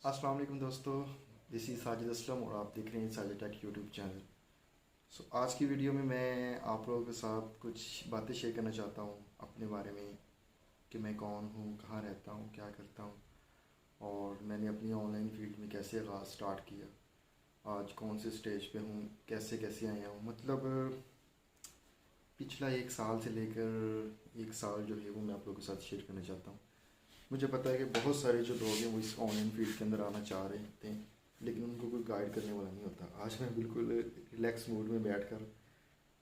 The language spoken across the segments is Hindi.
अस्सलाम वालेकुम दोस्तों, दिस इज़ साजिद असलम और आप देख रहे हैं साजिद टेक यूट्यूब चैनल। आज की वीडियो में मैं आप लोगों के साथ कुछ बातें शेयर करना चाहता हूँ अपने बारे में कि मैं कौन हूँ, कहाँ रहता हूँ, क्या करता हूँ और मैंने अपनी ऑनलाइन फील्ड में कैसे आगाज़ स्टार्ट किया, आज कौन से स्टेज पे हूँ, कैसे कैसे आया हूँ। मतलब पिछला एक साल से लेकर एक साल जो है वो मैं आप लोगों के साथ शेयर करना चाहता हूँ। मुझे पता है कि बहुत सारे जो लोग हैं वो इस ऑनलाइन फील्ड के अंदर आना चाह रहे थे, लेकिन उनको कोई गाइड करने वाला नहीं होता। आज मैं बिल्कुल रिलैक्स मूड में बैठकर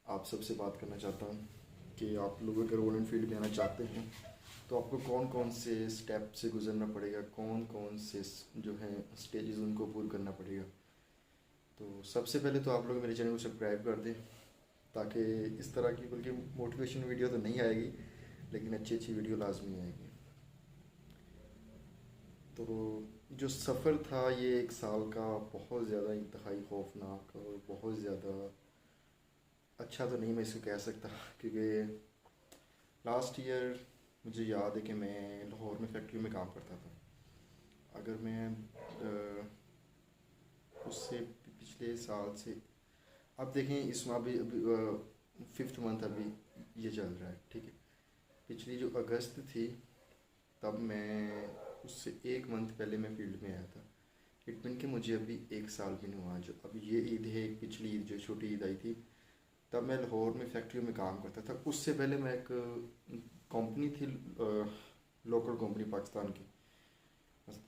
आप सबसे बात करना चाहता हूँ कि आप लोग अगर ऑनलाइन फील्ड में आना चाहते हैं तो आपको कौन कौन से स्टेप से गुजरना पड़ेगा, कौन कौन से जो है स्टेजेस उनको पूरा करना पड़ेगा। तो सबसे पहले तो आप लोग मेरे चैनल को सब्सक्राइब कर दें ताकि इस तरह की, बल्कि मोटिवेशन वीडियो तो नहीं आएगी लेकिन अच्छी अच्छी वीडियो लाजमी आएगी। तो जो सफ़र था ये एक साल का, बहुत ज़्यादा इंतहाई खौफनाक और बहुत ज़्यादा अच्छा तो नहीं मैं इसको कह सकता, क्योंकि लास्ट ईयर मुझे याद है कि मैं लाहौर में फैक्ट्री में काम करता था। अगर मैं उससे पिछले साल से अब देखें, इसमें अभी अभी 5th मंथ अभी ये चल रहा है, ठीक है। पिछली जो अगस्त थी तब मैं उससे एक मंथ पहले मैं फील्ड में आया था। इट मीन कि मुझे अभी एक साल भी नहीं हुआ। जो अभी ये ईद है, एक पिछली ईद जो छोटी ईद आई थी, तब मैं लाहौर में फैक्ट्री में काम करता था। उससे पहले मैं एक कंपनी थी, लोकल कंपनी पाकिस्तान की,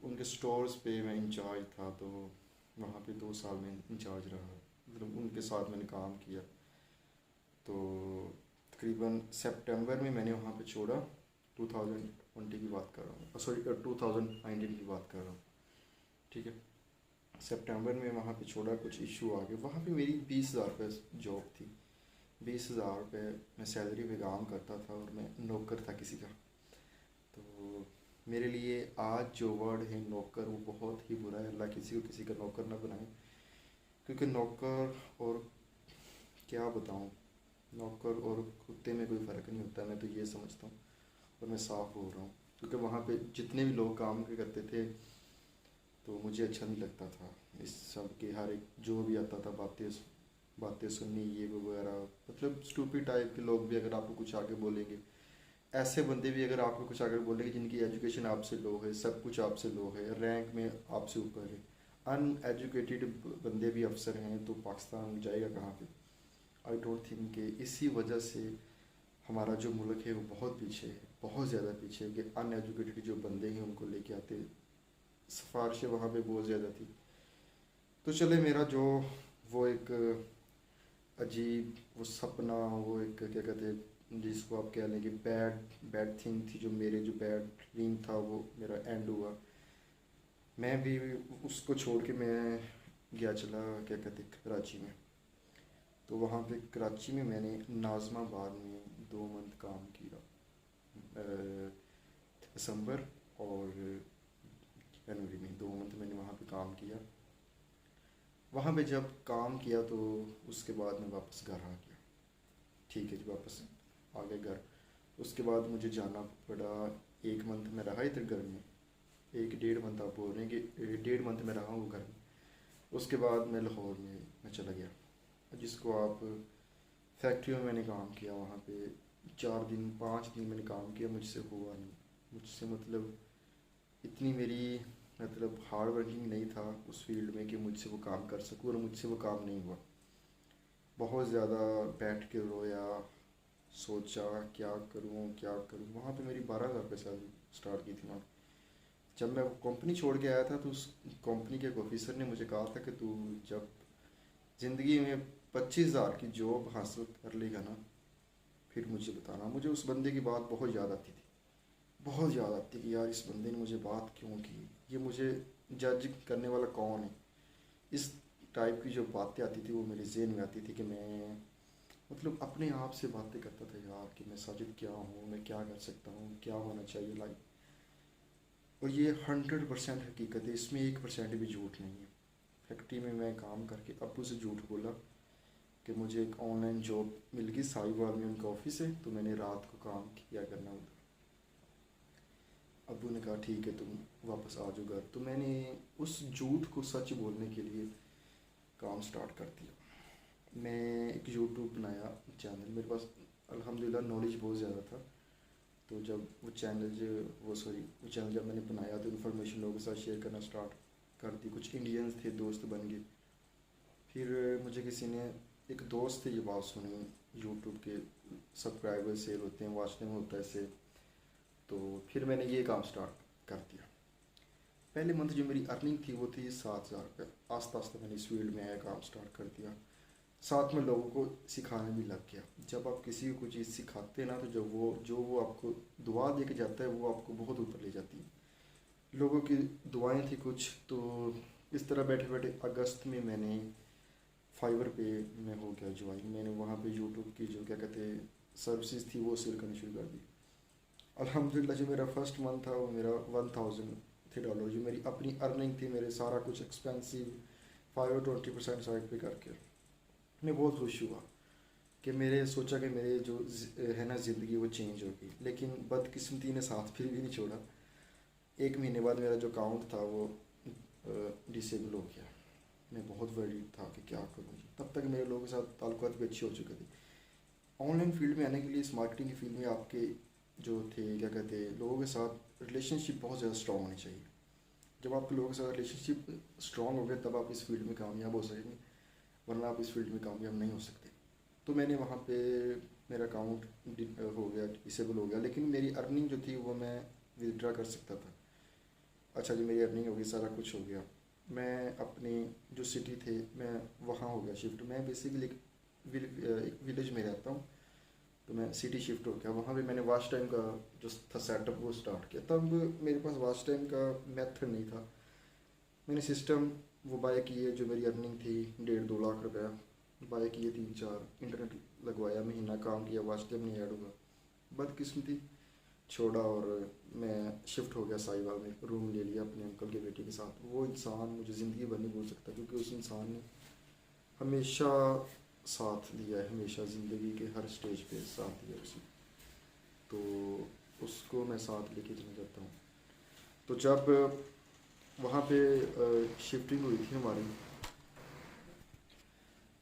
उनके स्टोर्स पे मैं इंचार्ज था। तो वहाँ पे 2 साल में इंचार्ज रहा, मतलब उनके साथ मैंने काम किया। तो तकरीबन सितंबर में मैंने वहाँ पे छोड़ा। 2020 की बात कर रहा हूँ, सॉरी 2019 की बात कर रहा हूँ, ठीक है। सितंबर में वहाँ पे छोड़ा, कुछ इशू आ गए। वहाँ पे मेरी 20,000 रुपये जॉब थी, 20,000 रुपये मैं सैलरी पे काम करता था और मैं नौकर था किसी का। तो मेरे लिए आज जो वर्ड है नौकर, वो बहुत ही बुरा है। अल्लाह किसी को किसी का नौकर ना बनाए, क्योंकि नौकर और क्या बताऊँ, नौकर और कुत्ते में कोई फ़र्क नहीं होता, मैं तो ये समझता हूँ। और मैं साफ बोल रहा हूँ, क्योंकि वहाँ पे जितने भी लोग काम करते थे तो मुझे अच्छा नहीं लगता था। इस सब के हर एक जो भी आता था बातें बातें सुननी, ये वगैरह, मतलब स्टूपिड टाइप के लोग भी अगर आपको कुछ आगे बोलेंगे, ऐसे बंदे भी अगर आपको कुछ आगे बोलेंगे जिनकी एजुकेशन आपसे लो है, सब कुछ आपसे लो है, रैंक में आपसे ऊपर है, अनएजुकेटेड बंदे भी अफसर हैं, तो पाकिस्तान जाएगा कहाँ पे। आई डोंट थिंक कि इसी वजह से हमारा जो मुल्क है वो बहुत पीछे है, बहुत ज़्यादा पीछे है, कि अनएजुकेटेड जो बंदे हैं उनको लेके आते। सिफारिशें वहाँ पे बहुत ज़्यादा थी। तो चले, मेरा जो वो एक अजीब वो सपना, वो एक क्या कहते हैं जिसको आप कह लें कि बैड बैड थिंग थी, जो मेरे जो बैड ड्रीम था वो मेरा एंड हुआ। मैं भी उसको छोड़ के मैं गया चला क्या कहते कराची में। तो वहाँ पे कराची में मैंने नाज़माबाद में 2 मंथ काम किया, दिसंबर और जनवरी में 2 मंथ मैंने वहाँ पे काम किया। वहाँ पे जब काम किया तो उसके बाद मैं वापस घर आ गया, ठीक है जी, वापस आ गए घर। उसके बाद मुझे जाना पड़ा, 1 मंथ में रहा इधर घर में, 1 डेढ़ मंथ आप बोल रहे हैं कि 1.5 मंथ में रहा हूँ घर में। उसके बाद मैं लाहौर में मैं चला गया, जिसको आप फैक्ट्री में मैंने काम किया। वहाँ पे 4 दिन 5 दिन मैंने काम किया, मुझसे हुआ नहीं। मुझसे मतलब इतनी मेरी मतलब हार्ड वर्किंग नहीं था उस फील्ड में कि मुझसे वो काम कर सकूँ, और मुझसे वो काम नहीं हुआ। बहुत ज़्यादा बैठ के रोया, सोचा क्या करूँ क्या करूँ। वहाँ पे मेरी 12,000 रुपये सैलरी स्टार्ट की थी वहाँ। जब मैं कंपनी छोड़ के आया था तो उस कंपनी के एक ऑफिसर ने मुझे कहा था कि तू जब ज़िंदगी में 25,000 की जॉब हासिल कर लेगा ना, फिर मुझे बताना। मुझे उस बंदे की बात बहुत याद आती थी, बहुत याद आती कि यार इस बंदे ने मुझे बात क्यों की, ये मुझे जज करने वाला कौन है। इस टाइप की जो बातें आती थी वो मेरे जहन में आती थी कि मैं मतलब अपने आप से बातें करता था यार कि मैं साजिद क्या हूँ, मैं क्या कर सकता हूँ, क्या होना चाहिए लाइफ। और ये 100% हकीकत है, इसमें 1% भी झूठ नहीं है। फैक्ट्री में मैं काम करके अब्बू से झूठ बोला कि मुझे एक ऑनलाइन जॉब मिल गई, साहिवाल में उनका ऑफिस है, तो मैंने रात को काम किया करना उधर। अब्बू ने कहा ठीक है तुम वापस आ जाओ घर। तो मैंने उस झूठ को सच बोलने के लिए काम स्टार्ट कर दिया। मैं एक यूट्यूब बनाया चैनल, मेरे पास अल्हम्दुलिल्लाह नॉलेज बहुत ज़्यादा था। तो जब वो चैनल जब मैंने बनाया तो इन्फॉर्मेशन लोगों के साथ शेयर करना स्टार्ट कर दी। कुछ इंडियंस थे, दोस्त बन गए। फिर मुझे किसी ने, एक दोस्त थे, ये बात सुनी यूट्यूब के सब्सक्राइबर सेल होते हैं, वॉच टाइम होता है सेल। तो फिर मैंने ये काम स्टार्ट कर दिया। पहले मंथ जो मेरी अर्निंग थी वो थी 7,000 रुपये। आस्ता आस्ता मैंने इस फील्ड में आया, काम स्टार्ट कर दिया, साथ में लोगों को सिखाने भी लग गया। जब आप किसी को कोई चीज़ सिखाते हैं ना, तो जो वो आपको दुआ दे के जाता है वो आपको बहुत ऊपर ले जाती है। लोगों की दुआएं थी कुछ। तो इस तरह बैठे बैठे अगस्त में मैंने फाइवर पे मैं हो गया ज्वाइन। मैंने वहाँ पे यूट्यूब की जो क्या कहते हैं सर्विसेज थी वो सेल करनी शुरू कर दी। अल्हम्दुलिल्लाह जो मेरा फर्स्ट मंथ था वो मेरा $1,000 जो मेरी अपनी अर्निंग थी, मेरे सारा कुछ एक्सपेंसिव 5 और 20% साइड पे करके मैं बहुत खुश हुआ कि मेरे सोचा कि मेरे जो है ना ज़िंदगी वो चेंज होगी। लेकिन बदकिस्मती ने साथ फिर भी नहीं छोड़ा। 1 महीने बाद मेरा जो अकाउंट था वो डिसेबल हो गया। मैं बहुत वरीड था कि क्या करूँ। तब तक मेरे लोगों के साथ ताल्लुकात भी अच्छे हो चुके थे। ऑनलाइन फील्ड में आने के लिए, इस मार्केटिंग की फील्ड में आपके जो थे क्या कहते हैं लोगों के साथ रिलेशनशिप बहुत ज़्यादा स्ट्रॉन्ग होनी चाहिए। जब आपके लोगों के साथ रिलेशनशिप स्ट्रॉन्ग हो गया तब आप इस फील्ड में कामयाब हो सकेंगे, वरना आप इस फील्ड में कामयाब नहीं हो सकते। तो मैंने वहाँ पे मेरा अकाउंट हो गया, डिसेबल हो गया, लेकिन मेरी अर्निंग जो थी वो मैं विदड्रा कर सकता था। अच्छा जी, मेरी अर्निंग हो गई, सारा कुछ हो गया। मैं अपनी जो सिटी थे मैं वहाँ हो गया शिफ्ट। मैं बेसिकली एक विलेज में रहता हूँ, तो मैं सिटी शिफ्ट हो गया। वहाँ पे मैंने वॉच टाइम का जो था सेटअप वो स्टार्ट किया। तब मेरे पास वॉच टाइम का मेथड नहीं था। मैंने सिस्टम वो बाय किए, जो मेरी अर्निंग थी 1.5-2 लाख रुपया बाय किए, 3-4 इंटरनेट लगवाया, महीना काम किया, वॉच टाइम नहीं ऐड हुआ। बदकिस्मती छोड़ा और मैं शिफ्ट हो गया साहिवाल में, रूम ले लिया अपने अंकल के बेटे के साथ। वो इंसान मुझे ज़िंदगी भर नहीं भूल सकता, क्योंकि उस इंसान ने हमेशा साथ दिया है, हमेशा ज़िंदगी के हर स्टेज पे साथ दिया उसने। तो उसको मैं साथ लेके चलना चाहता हूँ। तो जब वहाँ पे शिफ्टिंग हुई थी हमारी,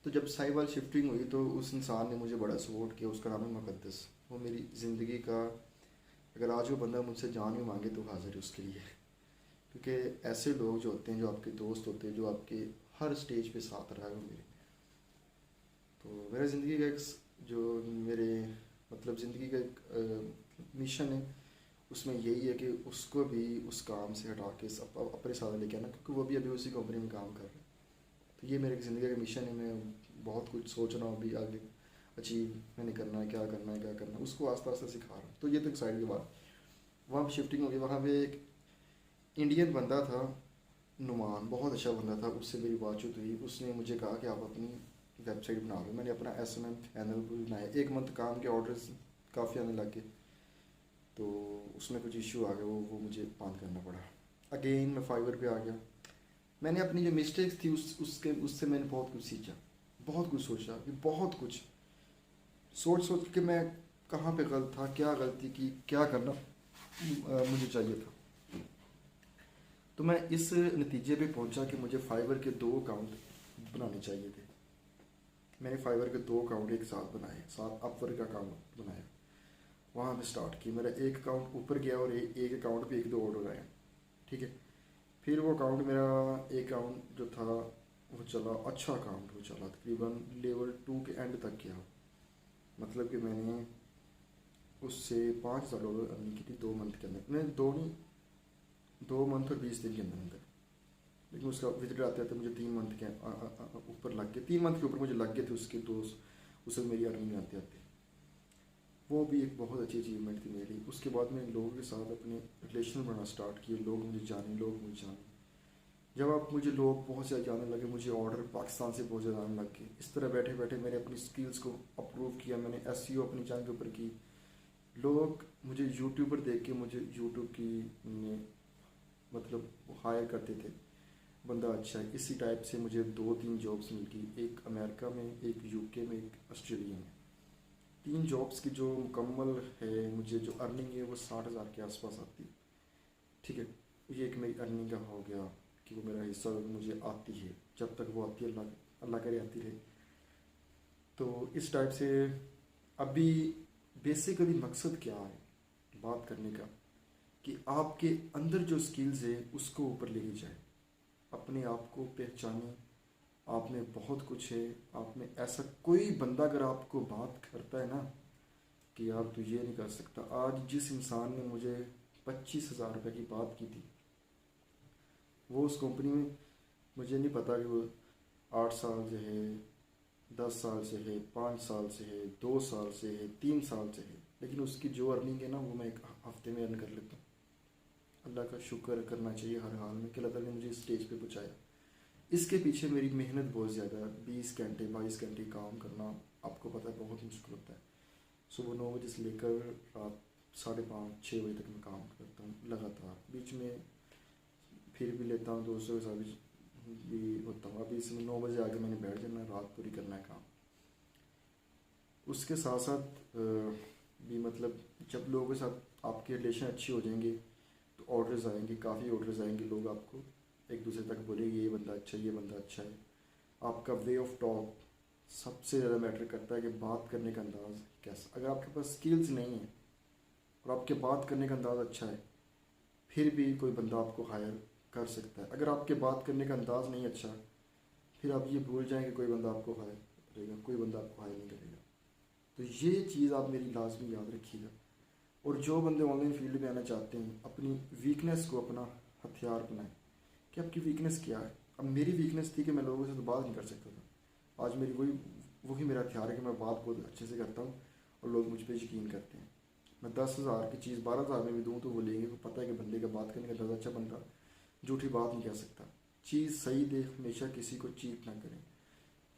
तो जब साहिवाल शिफ्टिंग हुई तो उस इंसान ने मुझे बड़ा सपोर्ट किया। उसका नाम है मुक़द्दस। वो मेरी ज़िंदगी का, अगर आज वो बंदा मुझसे जान भी मांगे तो हाज़िर है उसके लिए। क्योंकि ऐसे लोग जो होते हैं, जो आपके दोस्त होते हैं, जो आपके हर स्टेज पे साथ रहा है वो मेरे। तो मेरा ज़िंदगी का एक जो मेरे मतलब ज़िंदगी का एक मिशन है, उसमें यही है कि उसको भी उस काम से हटा के अपने साथ लेके आना, क्योंकि वो भी अभी उसी कंपनी में काम कर रहा है। तो ये मेरे ज़िंदगी का मिशन है। मैं बहुत कुछ सोच रहा हूँ अभी आगे अचीव मैंने करना है, क्या करना है, क्या करना है, उसको आस्ता आस्ता सिखा रहा हूँ। तो ये तो एक साइड की बात। वहाँ पर शिफ्टिंग हो गई। वहाँ पे एक इंडियन बंदा था, नुमान, बहुत अच्छा बंदा था। उससे मेरी बातचीत हुई। उसने मुझे कहा कि आप अपनी वेबसाइट बना लो। मैंने अपना SMM चैनल बनाया। 1 मंथ काम के ऑर्डर्स काफ़ी आने लग गए। तो उसमें कुछ इशू आ गया, वो मुझे बंद करना पड़ा। अगेन मैं फाइवर पे आ गया। मैंने अपनी जो मिस्टेक्स थी उससे मैंने बहुत कुछ सीखा, बहुत कुछ सोचा कि बहुत कुछ सोच के मैं कहाँ पे गलत था, क्या गलती की, क्या करना मुझे चाहिए था। तो मैं इस नतीजे पे पहुंचा कि मुझे फाइवर के 2 अकाउंट बनाने चाहिए थे। मैंने फाइवर के 2 अकाउंट एक साथ बनाए, साथ अपवर्क का अकाउंट बनाया, वहाँ पे स्टार्ट की। मेरा एक अकाउंट ऊपर गया और एक अकाउंट पे 1-2 ऑर्डर आए, ठीक है। फिर वो अकाउंट मेरा, एक अकाउंट जो था वो चला, अच्छा अकाउंट वो चला, तकरीबन लेवल 2 के एंड तक गया। मतलब कि मैंने उससे $5,000 अर्निंग की थी 2 मंथ के अंदर। मैंने 2 मंथ और 20 दिन के अंदर अंदर। लेकिन उसका विजिटर आते आते मुझे 3 मंथ के ऊपर लग गए, 3 मंथ के ऊपर मुझे लग गए थे उसके दोस्त, उससे मेरी अर्निंग आते आते। वो भी एक बहुत अच्छी अचीवमेंट थी मेरी। उसके बाद मैंने लोगों के साथ अपने रिलेशन बनाना स्टार्ट किए। लोग मुझे जाने, लोग मुझे जाने। जब आप मुझे लोग बहुत ज़्यादा जाने लगे, मुझे ऑर्डर पाकिस्तान से बहुत ज़्यादा आने लग गए। इस तरह बैठे बैठे मैंने अपनी स्किल्स को अप्रूव किया। मैंने SEO अपनी चैनल के ऊपर की। लोग मुझे यूट्यूबर देख के मुझे यूट्यूब की में मतलब हायर करते थे, बंदा अच्छा है। इसी टाइप से मुझे 2-3 जॉब्स मिल गई, एक अमेरिका में, एक UK में, एक ऑस्ट्रेलिया में। 3 जॉब्स की जो मुकम्मल है, मुझे जो अर्निंग है वो 60,000 के आसपास आती है। ठीक है। ये एक मेरी अर्निंग का हो गया कि वो मेरा हिस्सा मुझे आती है, जब तक वो आती है अल्लाह अल्लाह करे आती रहे। तो इस टाइप से अभी बेसिकली मकसद क्या है बात करने का, कि आपके अंदर जो स्किल्स है उसको ऊपर लेके जाए, अपने आप को पहचाने। आप में बहुत कुछ है, आप में ऐसा कोई बंदा अगर आपको बात करता है ना कि यार तू ये नहीं कर सकता, आज जिस इंसान ने मुझे 25,000 रुपये की बात की थी, वो उस कंपनी में, मुझे नहीं पता कि वो 8 साल से है, 10 साल से है, 5 साल से है, 2 साल से है, 3 साल से है, लेकिन उसकी जो अर्निंग है ना वो मैं एक हफ्ते में अर्न कर लेता हूँ। अल्लाह का शुक्र करना चाहिए हर हाल में कि अल्लाह ताला ने मुझे इस स्टेज पे पहुँचाया। इसके पीछे मेरी मेहनत बहुत ज़्यादा है। 20 घंटे 22 घंटे काम करना आपको पता है बहुत मुश्किल होता है। सुबह 9 बजे से लेकर रात 5:30-6 बजे तक मैं काम करता हूँ लगातार। बीच में फिर भी लेता हूँ, दोस्तों के साथ भी होता हूँ। अभी इसमें 9 बजे आके मैंने बैठ जाना है, रात पूरी करना है काम। उसके साथ साथ भी मतलब जब लोगों के साथ आपके रिलेशन अच्छे हो जाएंगे तो ऑर्डर्स आएंगे, काफ़ी ऑर्डर्स आएंगे, लोग आपको एक दूसरे तक बोलेंगे ये बंदा अच्छा है, ये बंदा अच्छा है। आपका वे ऑफ टॉक सबसे ज़्यादा मैटर करता है कि बात करने का अंदाज़ कैसा। अगर आपके पास स्किल्स नहीं है और आपके बात करने का अंदाज़ अच्छा है, फिर भी कोई बंदा आपको हायर कर सकता है। अगर आपके बात करने का अंदाज़ नहीं अच्छा, फिर आप ये भूल जाएंगे कोई बंदा आपको हायर करेगा, कोई बंदा आपको हायर नहीं करेगा। तो ये चीज़ आप मेरी लाजमी याद रखिएगा। और जो बंदे ऑनलाइन फील्ड में आना चाहते हैं, अपनी वीकनेस को अपना हथियार बनाएं कि आपकी वीकनेस क्या है। अब मेरी वीकनेस थी कि मैं लोगों से तो बात नहीं कर सकता था। आज मेरी वही मेरा हथियार है कि मैं बात बहुत अच्छे से करता हूँ और लोग मुझ पर यकीन करते हैं। मैं 10,000 की चीज़ 12,000 में भी दूँ तो वो लेंगे, को पता है कि बंदे का बात करने का अंदाज़ा अच्छा बंदा झूठी बात नहीं कह सकता। चीज़ सही दे, हमेशा किसी को चीट ना करें।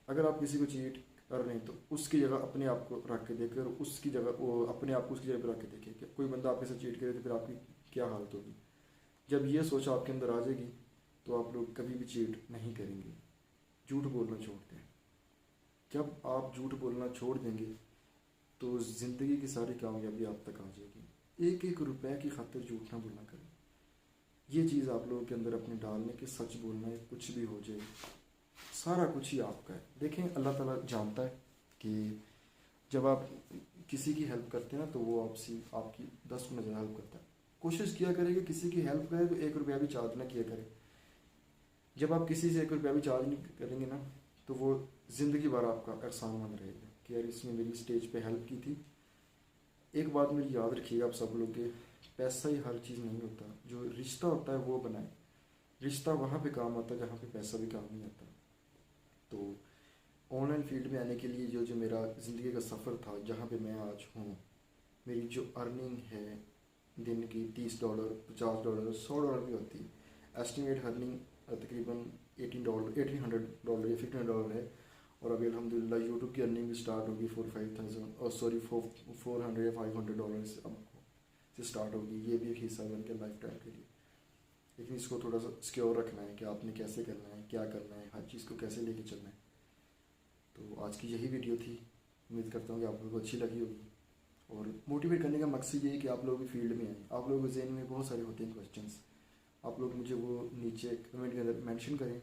अगर आप किसी को चीट कर रहे हैं तो उसकी जगह अपने आप को रख के देखें, और उसकी जगह वो अपने आप को उसकी जगह पर रख के देखें कि कोई बंदा आपके साथ चीट करे तो फिर आपकी क्या हालत होगी। जब ये सोच आपके अंदर आ जाएगी तो आप लोग कभी भी चीट नहीं करेंगे। झूठ बोलना छोड़ दें। जब आप झूठ बोलना छोड़ देंगे तो ज़िंदगी की सारी कामयाबी आप तक आ जाएगी। एक एक रुपए की खातिर झूठ ना बोलना करें। ये चीज़ आप लोगों के अंदर अपने डालने के, सच बोलना है, कुछ भी हो जाए सारा कुछ ही आपका है। देखें अल्लाह ताला जानता है कि जब आप किसी की हेल्प करते हैं ना तो वो आपकी 10 गुना ज़्यादा हेल्प करता है। कोशिश किया करें कि किसी की हेल्प करें तो 1 रुपया भी चार्ज ना किया करें। जब आप किसी से 1 रुपया भी चार्ज नहीं करेंगे ना तो वो ज़िंदगी भर आपका एहसान मंद रहेगा कि यार इसने मेरी स्टेज पे हेल्प की थी। एक बात मेरी याद रखिएगा आप सब लोग के, पैसा ही हर चीज़ नहीं होता। जो रिश्ता होता है वो बनाए। रिश्ता वहाँ पे काम आता है जहाँ पे पैसा भी काम नहीं आता। तो ऑनलाइन फील्ड में आने के लिए जो मेरा ज़िंदगी का सफ़र था, जहाँ पे मैं आज हूँ, मेरी जो अर्निंग है दिन की $30, $50, $100 भी होती है। एस्टिमेट अर्निंग तकरीबन $1800 या $1500 है। और अभी अल्हम्दुलिल्लाह यूट्यूब की अर्निंग भी स्टार्ट होगी 400 और सॉरी 400 या $500 से स्टार्ट होगी। ये भी एक हिस्सा बन के लाइफ टाइम के लिए। लेकिन इसको थोड़ा सा सिक्योर रखना है कि आपने कैसे करना है, क्या करना है, हर चीज़ को कैसे लेके चलना है। तो आज की यही वीडियो थी। उम्मीद करता हूँ कि आप लोगों को अच्छी लगी होगी। और मोटिवेट करने का मकसद ये है कि आप लोग भी फील्ड में आए। आप लोगों के जहन में बहुत सारे होते हैं क्वेश्चंस, आप लोग मुझे वो नीचे कमेंट के अंदर मेंशन करें,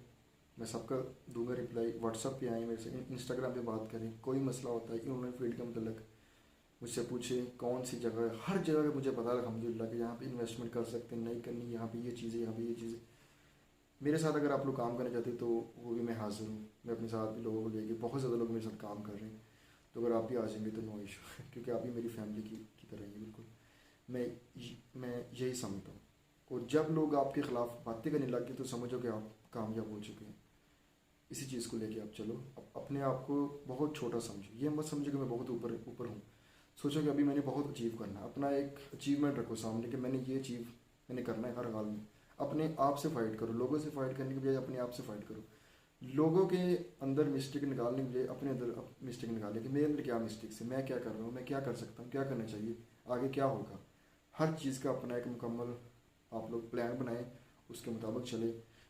मैं सबका दूंगा रिप्लाई। व्हाट्सअप पे आए मेरे से, इंस्टाग्राम पे बात करें। कोई मसला होता है ऑनलाइन फील्ड का मतलब मुझसे पूछें कौन सी जगह है। हर जगह का मुझे पता है अल्हम्दुलिल्लाह कि यहाँ पे इन्वेस्टमेंट कर सकते हैं, नहीं करनी, यहाँ पे ये चीज़ें, यहाँ पे ये चीज़ें। मेरे साथ अगर आप लोग काम करना चाहते तो वो भी मैं हाजिर हूँ। मैं अपने साथ भी लोगों को लेके, बहुत ज़्यादा लोग मेरे साथ काम कर रहे हैं, तो अगर आप भी आ जाएंगे तो नो इशू क्योंकि आप भी मेरी फैमिली की तरह हैं बिल्कुल। मैं यही समझता हूँ। और जब लोग आपके ख़िलाफ़ बातें करने लग गए तो समझो कि आप कामयाब हो चुके हैं। इसी चीज़ को लेके आप चलो। अपने आप को बहुत छोटा समझो। ये मत समझो कि मैं बहुत ऊपर हूँ। सोचो कि अभी मैंने बहुत अचीव करना है। अपना एक अचीवमेंट रखो सामने कि मैंने ये अचीव मैंने करना है हर हाल में। अपने आप से फाइट करो। लोगों से फाइट करने के बजाय अपने आप से फाइट करो। लोगों के अंदर मिस्टेक निकालने के बजाय अपने अंदर मिस्टेक निकालें कि मेरे अंदर क्या मिस्टेक्स है, मैं क्या कर रहा हूँ, मैं क्या कर सकता हूँ, क्या करना चाहिए, आगे क्या होगा। हर चीज़ का अपना एक मुकम्मल आप लोग प्लान बनाएं, उसके मुताबिक चले।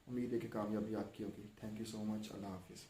उम्मीद है कि कामयाबी आपकी होगी। Thank you so much. अल्लाह हाफिज़।